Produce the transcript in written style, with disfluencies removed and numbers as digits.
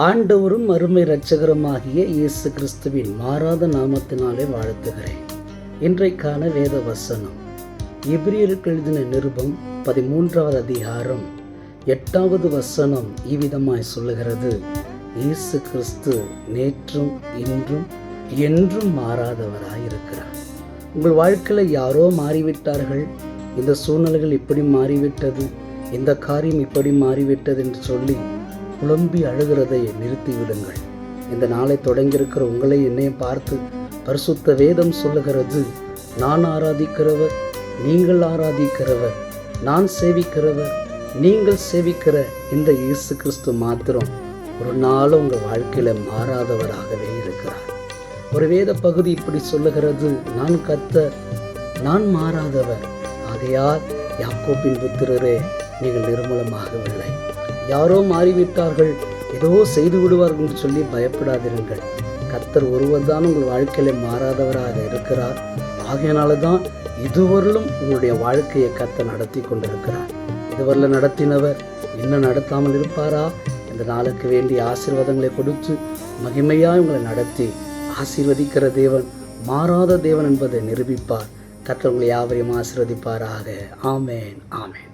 ஆண்டவரும் அருமை இரட்சகருமாகிய இயேசு கிறிஸ்துவின் மாறாத நாமத்தினாலே வாழ்த்துகிறேன். இன்றைக்கான வேத வசனம் எபிரியருக்கு எழுதின நிருபம் 13வது அதிகாரம் 8வது வசனம் இவ்விதமாய் சொல்லுகிறது: இயேசு கிறிஸ்து நேற்றும் இன்றும் என்றும் மாறாதவராயிருக்கிறார். உங்கள் வாழ்க்கையில் யாரோ மாறிவிட்டார்கள், இந்த சூழ்நிலைகள் இப்படி மாறிவிட்டது, இந்த காரியம் இப்படி மாறிவிட்டது என்று சொல்லி புலம்பி அழுகிறதை நிறுத்திவிடுங்கள். இந்த நாளை தொடங்கியிருக்கிற உங்களை என்னையும் பார்த்து பரிசுத்த வேதம் சொல்லுகிறது: நான் ஆராதிக்கிறவர், நீங்கள் ஆராதிக்கிறவர், நான் சேவிக்கிறவர், நீங்கள் சேவிக்கிற இந்த இயேசு கிறிஸ்து மாத்திரம் ஒரு நாளும் உங்கள் வாழ்க்கையில் மாறாதவராகவே இருக்கிறார். ஒரு வேத பகுதி இப்படி சொல்லுகிறது: நான் கர்த்தர், நான் மாறாதவர், ஆகையால் யாக்கோபின் புத்திரரே நீங்கள் நிர்மூலமாகவில்லை. யாரோ மாறிவிட்டார்கள், ஏதோ செய்து விடுவார்கள் என்று சொல்லி பயப்படாதிருங்கள். கர்த்தர் ஒருவர் தான் உங்கள் வாழ்க்கையில மாறாதவராக இருக்கிறார். ஆகையினால தான் இதுவரையிலும் உங்களுடைய வாழ்க்கையை கர்த்தர் நடத்தி கொண்டிருக்கிறார். இதுவரையிலும் நடத்தினவர் இன்னும் நடத்தாமல் இருப்பாரா? இந்த நாளுக்கு வேண்டிய ஆசீர்வாதங்களை கொடுத்து மகிமையாய் உங்களை நடத்தி ஆசீர்வதிக்கிற தேவன் மாறாத தேவன் என்பதை நிரூபிப்பார். கர்த்தர் உங்களை யாவரையும் ஆசீர்வதிப்பாராக. ஆமேன், ஆமேன்.